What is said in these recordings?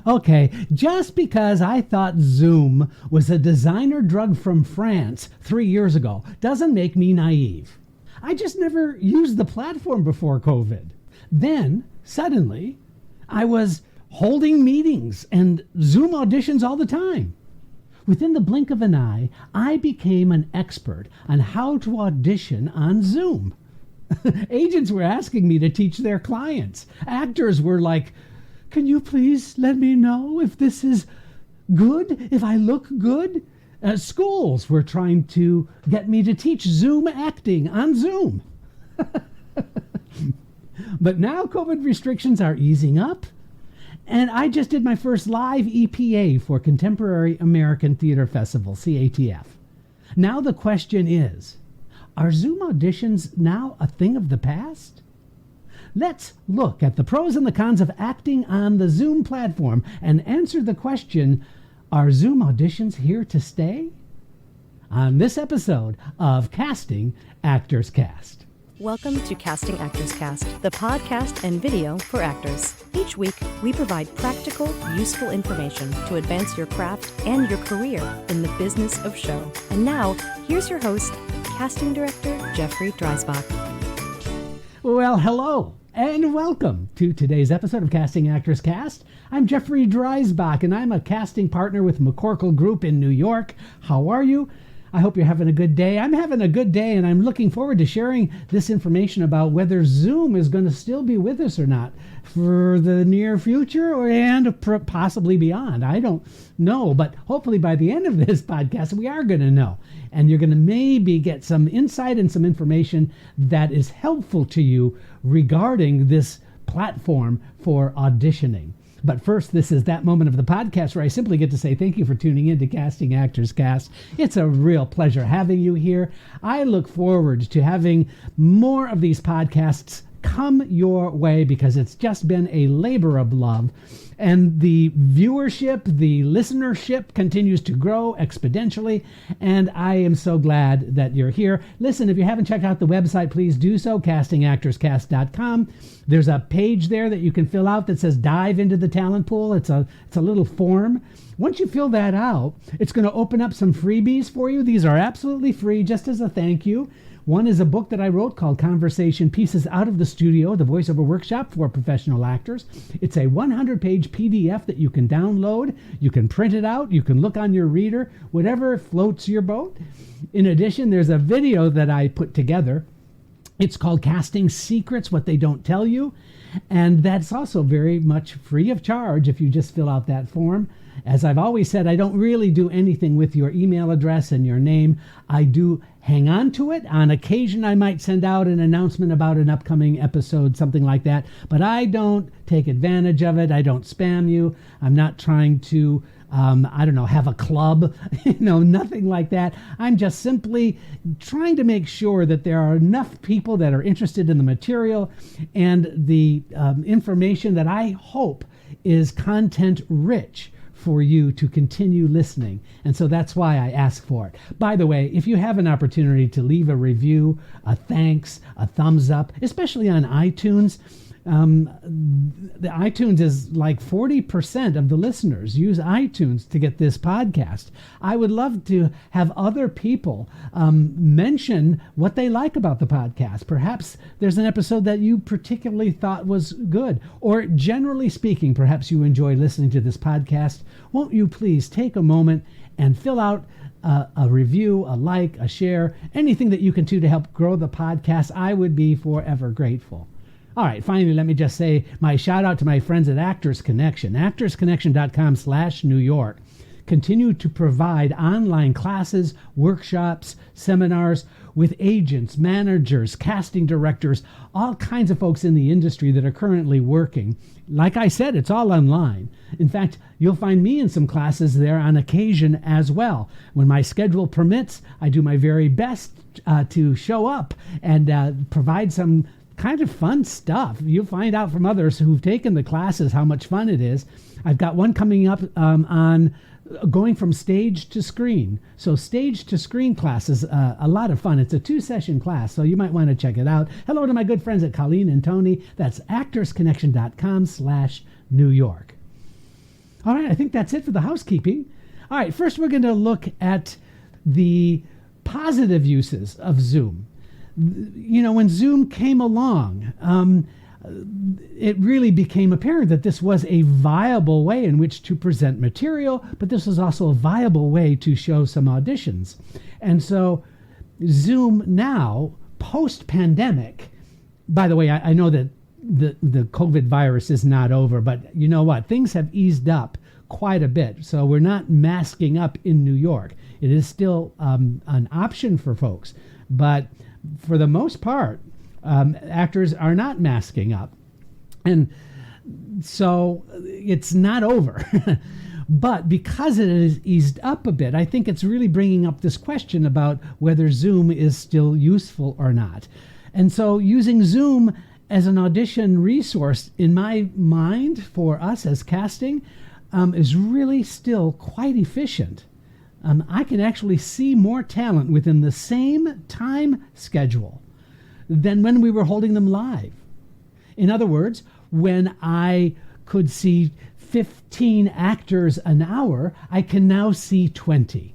Okay. Just because I thought Zoom was a designer drug from France 3 years ago doesn't make me naive. I just never used the platform before COVID. Then, suddenly, I was holding meetings and Zoom auditions all the time. Within the blink of an eye, I became an expert on how to audition on Zoom. Agents were asking me to teach their clients. Actors were like, "Can you please let me know if this is good, if I look good?" Schools were trying to get me to teach Zoom acting on Zoom. But now COVID restrictions are easing up, and I just did my first live EPA for Contemporary American Theater Festival, CATF. Now the question is, are Zoom auditions now a thing of the past? Let's look at the pros and the cons of acting on the Zoom platform and answer the question, are Zoom auditions here to stay? On this episode of Casting Actors Cast. Welcome to Casting Actors Cast, the podcast and video for actors. Each week, we provide practical, useful information to advance your craft and your career in the business of show. And now, here's your host, Casting Director Jeffrey Dreisbach. Well, hello, and welcome to today's episode of Casting Actors Cast. I'm Jeffrey Dreisbach, and I'm a casting partner with McCorkle Group in New York. How are you? I hope you're having a good day. I'm having a good day, and I'm looking forward to sharing this information about whether Zoom is going to still be with us or not for the near future and possibly beyond. I don't know, but hopefully by the end of this podcast, we are going to know. And you're going to maybe get some insight and some information that is helpful to you regarding this platform for auditioning. But first, this is that moment of the podcast where I simply get to say thank you for tuning in to Casting Actors Cast. It's a real pleasure having you here. I look forward to having more of these podcasts come your way because it's just been a labor of love. And the viewership, the listenership continues to grow exponentially, and I am so glad that you're here. Listen, if you haven't checked out the website, please do so, castingactorscast.com. There's a page there that you can fill out that says dive into the talent pool. It's a little form. Once you fill that out, it's going to open up some freebies for you. These are absolutely free, just as a thank you. One is a book that I wrote called Conversation Pieces Out of the Studio, the voiceover workshop for professional actors. It's a 100-page PDF that you can download. You can print it out. You can look on your reader, whatever floats your boat. In addition, there's a video that I put together. It's called Casting Secrets, What They Don't Tell You. And that's also very much free of charge if you just fill out that form. As I've always said, I don't really do anything with your email address and your name. I do hang on to it. On occasion, I might send out an announcement about an upcoming episode, something like that. But I don't take advantage of it. I don't spam you. I'm not trying to, have a club, nothing like that. I'm just simply trying to make sure that there are enough people that are interested in the material and the information that I hope is content rich for you to continue listening. And so that's why I ask for it. By the way, if you have an opportunity to leave a review, a thanks, a thumbs up, especially on iTunes, the iTunes is like 40% of the listeners use iTunes to get this podcast. I would love to have other people mention what they like about the podcast. Perhaps there's an episode that you particularly thought was good, or generally speaking, perhaps you enjoy listening to this podcast. Won't you please take a moment and fill out a review, a like, a share, anything that you can do to help grow the podcast? I would be forever grateful. All right, finally, let me just say my shout out to my friends at Actors Connection, actorsconnection.com/New York. Continue to provide online classes, workshops, seminars with agents, managers, casting directors, all kinds of folks in the industry that are currently working. Like I said, it's all online. In fact, you'll find me in some classes there on occasion as well. When my schedule permits, I do my very best to show up and provide some kind of fun stuff. You'll find out from others who've taken the classes how much fun it is. I've got one coming up on going from stage to screen. So stage to screen class is a lot of fun. It's a 2-session class, so you might want to check it out. Hello to my good friends at Colleen and Tony. That's actorsconnection.com/New York. All right, I think that's it for the housekeeping. All right, first we're going to look at the positive uses of Zoom. You know, when Zoom came along, it really became apparent that this was a viable way in which to present material, but this was also a viable way to show some auditions. And so Zoom now, post-pandemic, by the way, I know that the COVID virus is not over, but you know what? Things have eased up quite a bit. So we're not masking up in New York. It is still an option for folks. But for the most part, actors are not masking up. And so it's not over. But because it is eased up a bit, I think it's really bringing up this question about whether Zoom is still useful or not. And so using Zoom as an audition resource, in my mind, for us as casting, is really still quite efficient. I can actually see more talent within the same time schedule than when we were holding them live. In other words, when I could see 15 actors an hour, I can now see 20.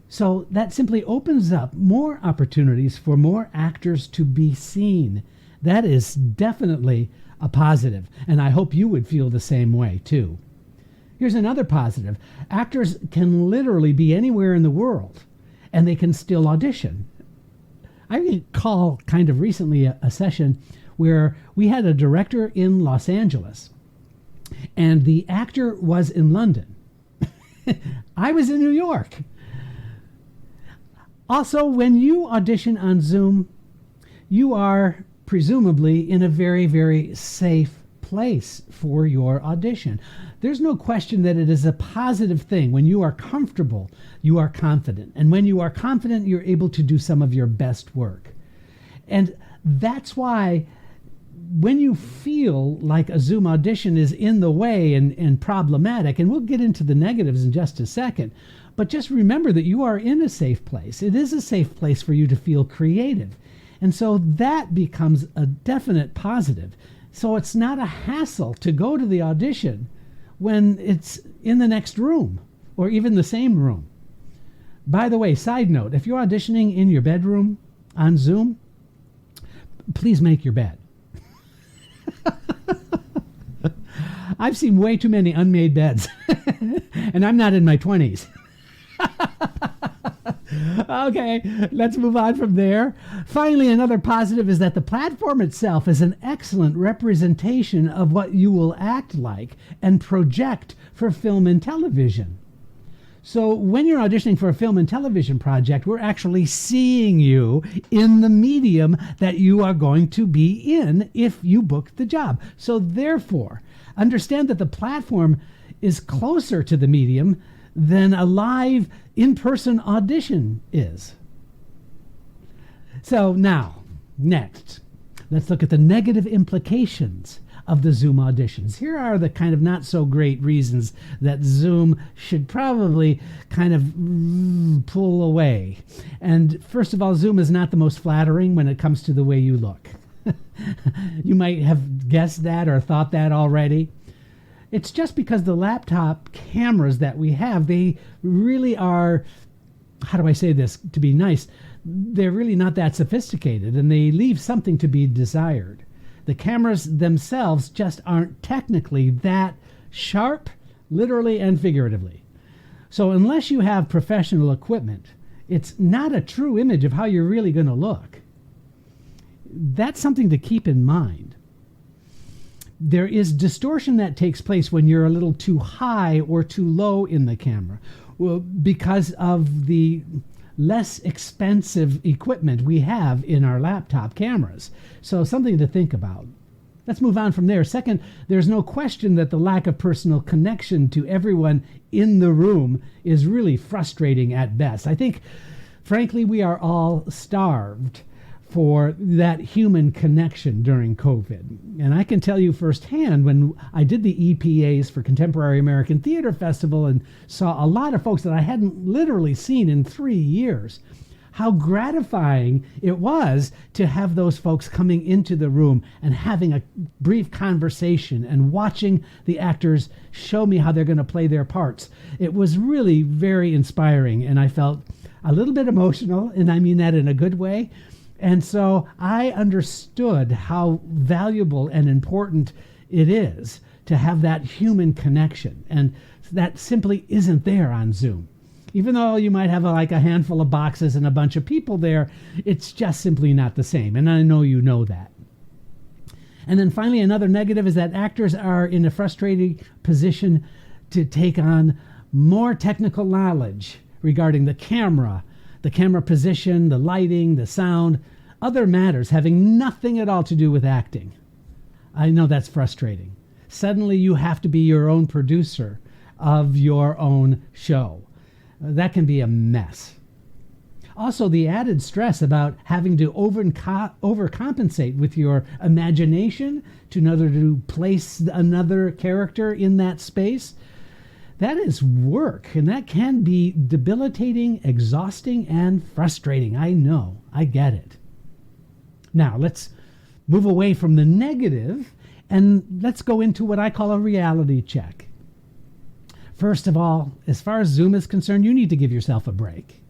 So that simply opens up more opportunities for more actors to be seen. That is definitely a positive, and I hope you would feel the same way too. Here's another positive. Actors can literally be anywhere in the world, and they can still audition. I recall kind of recently a session where we had a director in Los Angeles, and the actor was in London. I was in New York. Also, when you audition on Zoom, you are presumably in a very, very safe place for your audition. There's no question that it is a positive thing. When you are comfortable, you are confident. And when you are confident, you're able to do some of your best work. And that's why when you feel like a Zoom audition is in the way and problematic, and we'll get into the negatives in just a second, but just remember that you are in a safe place. It is a safe place for you to feel creative. And so that becomes a definite positive. So it's not a hassle to go to the audition when it's in the next room or even the same room. By the way, side note, if you're auditioning in your bedroom on Zoom, please make your bed. I've seen way too many unmade beds, and I'm not in my 20s. Okay, let's move on from there. Finally, another positive is that the platform itself is an excellent representation of what you will act like and project for film and television. So when you're auditioning for a film and television project, we're actually seeing you in the medium that you are going to be in if you book the job. So therefore, understand that the platform is closer to the medium than a live in-person audition is. So now, next, let's look at the negative implications of the Zoom auditions. Here are the kind of not so great reasons that Zoom should probably kind of pull away. And first of all, Zoom is not the most flattering when it comes to the way you look. You might have guessed that or thought that already. It's just because the laptop cameras that we have, they really are, how do I say this to be nice? They're really not that sophisticated, and they leave something to be desired. The cameras themselves just aren't technically that sharp, literally and figuratively. So unless you have professional equipment, it's not a true image of how you're really going to look. That's something to keep in mind. There is distortion that takes place when you're a little too high or too low in the camera, well, because of the less expensive equipment we have in our laptop cameras. So something to think about. Let's move on from there. Second, there's no question that the lack of personal connection to everyone in the room is really frustrating at best. I think, frankly, we are all starved for that human connection during COVID. And I can tell you firsthand, when I did the EPAs for Contemporary American Theater Festival and saw a lot of folks that I hadn't literally seen in 3 years, how gratifying it was to have those folks coming into the room and having a brief conversation and watching the actors show me how they're going to play their parts. It was really very inspiring, and I felt a little bit emotional, and I mean that in a good way. And so I understood how valuable and important it is to have that human connection. And that simply isn't there on Zoom. Even though you might have like a handful of boxes and a bunch of people there, it's just simply not the same. And I know you know that. And then finally, another negative is that actors are in a frustrating position to take on more technical knowledge regarding the camera position, the lighting, the sound, other matters having nothing at all to do with acting. I know that's frustrating. Suddenly you have to be your own producer of your own show. That can be a mess. Also, the added stress about having to overcompensate with your imagination to place another character in that space. That is work, and that can be debilitating, exhausting, and frustrating. I know. I get it. Now, let's move away from the negative, and let's go into what I call a reality check. First of all, as far as Zoom is concerned, you need to give yourself a break.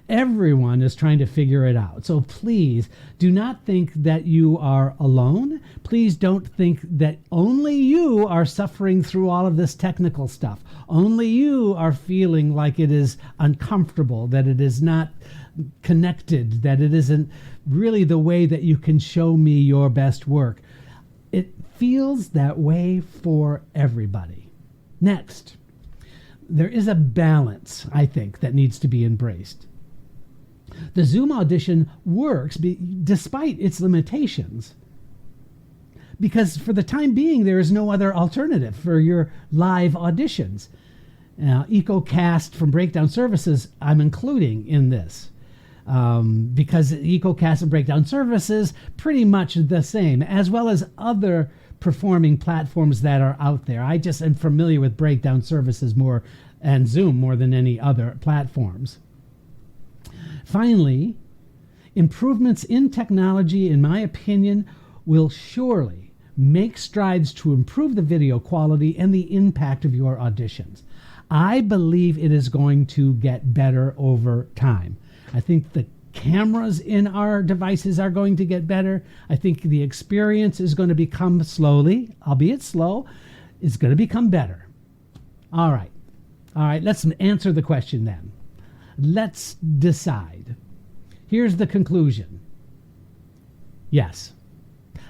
Everyone is trying to figure it out. So please do not think that you are alone. Please don't think that only you are suffering through all of this technical stuff. Only you are feeling like it is uncomfortable, that it is not connected, that it isn't really the way that you can show me your best work. It feels that way for everybody. Next, there is a balance, I think, that needs to be embraced. The Zoom audition works despite its limitations, because for the time being, there is no other alternative for your live auditions. Now, EcoCast from Breakdown Services, I'm including in this, because EcoCast and Breakdown Services pretty much the same, as well as other performing platforms that are out there. I just am familiar with Breakdown Services more and Zoom more than any other platforms. Finally, improvements in technology, in my opinion, will surely make strides to improve the video quality and the impact of your auditions. I believe it is going to get better over time. I think the cameras in our devices are going to get better. I think the experience is going to become slowly, albeit slow, is going to become better. All right, let's answer the question then. Let's decide. Here's the conclusion. Yes,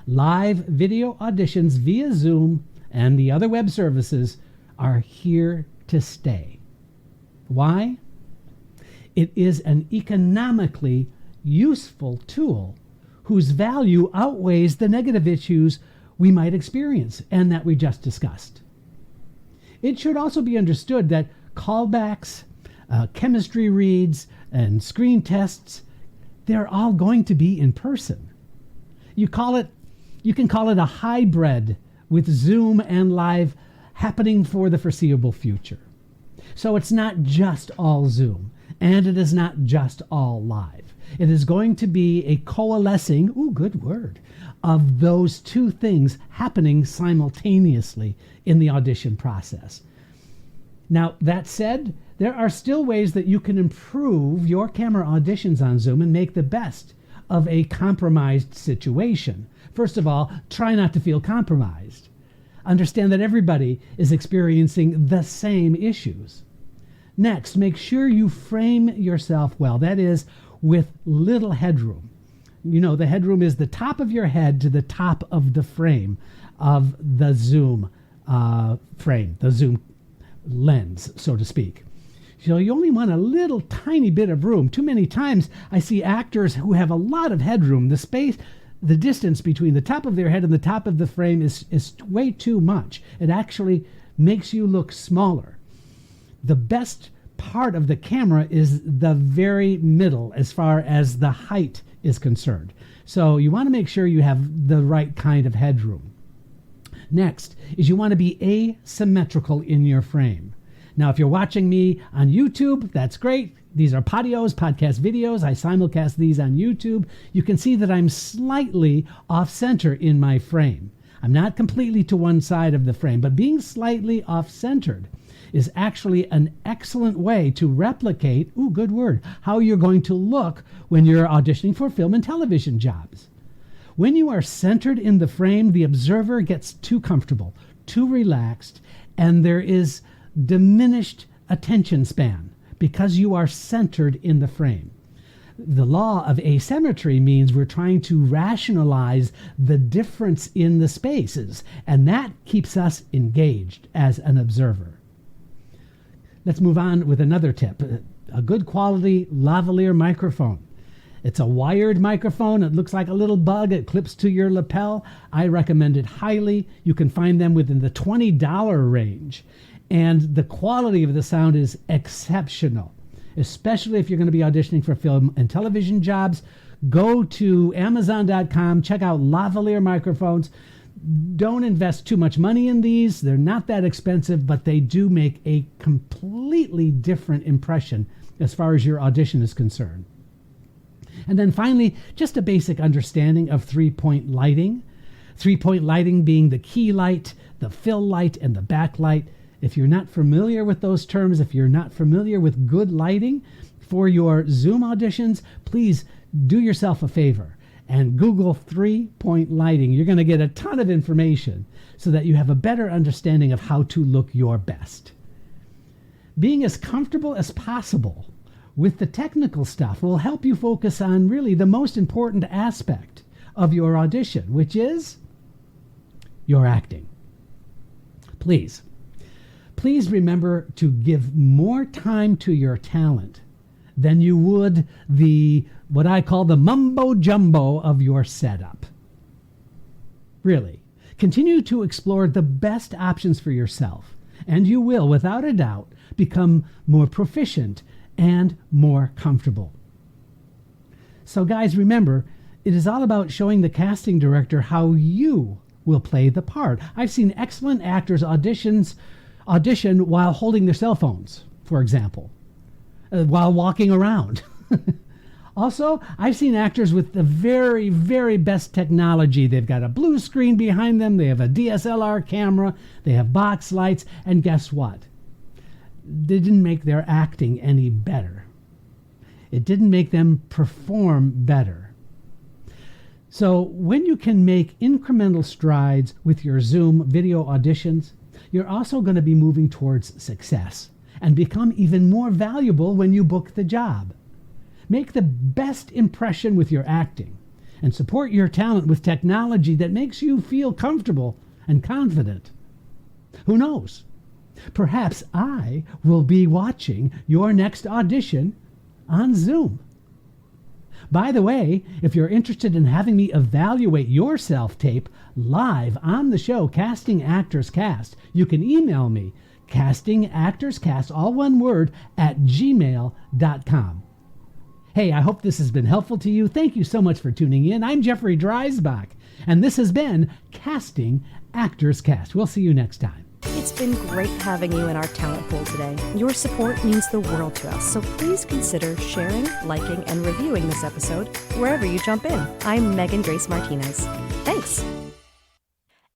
live video auditions via Zoom and the other web services are here to stay. Why? It is an economically useful tool whose value outweighs the negative issues we might experience and that we just discussed. It should also be understood that callbacks, chemistry reads, and screen tests, they're all going to be in person. You can call it a hybrid with Zoom and live happening for the foreseeable future. So it's not just all Zoom, and it is not just all live. It is going to be a coalescing, good word, of those two things happening simultaneously in the audition process. Now, that said, there are still ways that you can improve your camera auditions on Zoom and make the best of a compromised situation. First of all, try not to feel compromised. Understand that everybody is experiencing the same issues. Next, make sure you frame yourself well. That is, with little headroom. You know, the headroom is the top of your head to the top of the frame of the Zoom frame, the Zoom lens, so to speak. So you only want a little tiny bit of room. Too many times I see actors who have a lot of headroom. The space, the distance between the top of their head and the top of the frame is way too much. It actually makes you look smaller. The best part of the camera is the very middle as far as the height is concerned. So you want to make sure you have the right kind of headroom. Next is you want to be asymmetrical in your frame. Now, if you're watching me on YouTube, that's great. These are podcast videos. I simulcast these on YouTube. You can see that I'm slightly off-center in my frame. I'm not completely to one side of the frame, but being slightly off-centered is actually an excellent way to replicate, good word, how you're going to look when you're auditioning for film and television jobs. When you are centered in the frame, the observer gets too comfortable, too relaxed, and there is diminished attention span because you are centered in the frame. The law of asymmetry means we're trying to rationalize the difference in the spaces, and that keeps us engaged as an observer. Let's move on with another tip. A good quality lavalier microphone. It's a wired microphone. It looks like a little bug. It clips to your lapel. I recommend it highly. You can find them within the $20 range. And the quality of the sound is exceptional, especially if you're going to be auditioning for film and television jobs. Go to Amazon.com, check out lavalier microphones. Don't invest too much money in these. They're not that expensive, but they do make a completely different impression as far as your audition is concerned. And then finally, just a basic understanding of three-point lighting. Three-point lighting being the key light, the fill light, and the backlight. If you're not familiar with those terms, if you're not familiar with good lighting for your Zoom auditions, please do yourself a favor and Google three-point lighting. You're going to get a ton of information so that you have a better understanding of how to look your best. Being as comfortable as possible with the technical stuff will help you focus on really the most important aspect of your audition, which is your acting. Please remember to give more time to your talent than you would what I call the mumbo jumbo of your setup. Really, continue to explore the best options for yourself, and you will, without a doubt, become more proficient and more comfortable. So guys, remember, it is all about showing the casting director how you will play the part. I've seen excellent actors audition while holding their cell phones, for example, while walking around. Also, I've seen actors with the very, very best technology. They've got a blue screen behind them, they have a DSLR camera, they have box lights, and guess what? They didn't make their acting any better. It didn't make them perform better. So when you can make incremental strides with your Zoom video auditions, you're also going to be moving towards success and become even more valuable when you book the job. Make the best impression with your acting and support your talent with technology that makes you feel comfortable and confident. Who knows? Perhaps I will be watching your next audition on Zoom. By the way, if you're interested in having me evaluate your self-tape live on the show, Casting Actors Cast, you can email me, castingactorscast, all one word, @gmail.com. Hey, I hope this has been helpful to you. Thank you so much for tuning in. I'm Jeffrey Dreisbach, and this has been Casting Actors Cast. We'll see you next time. It's been great having you in our talent pool today. Your support means the world to us, so please consider sharing, liking, and reviewing this episode wherever you jump in. I'm Megan Grace Martinez. Thanks.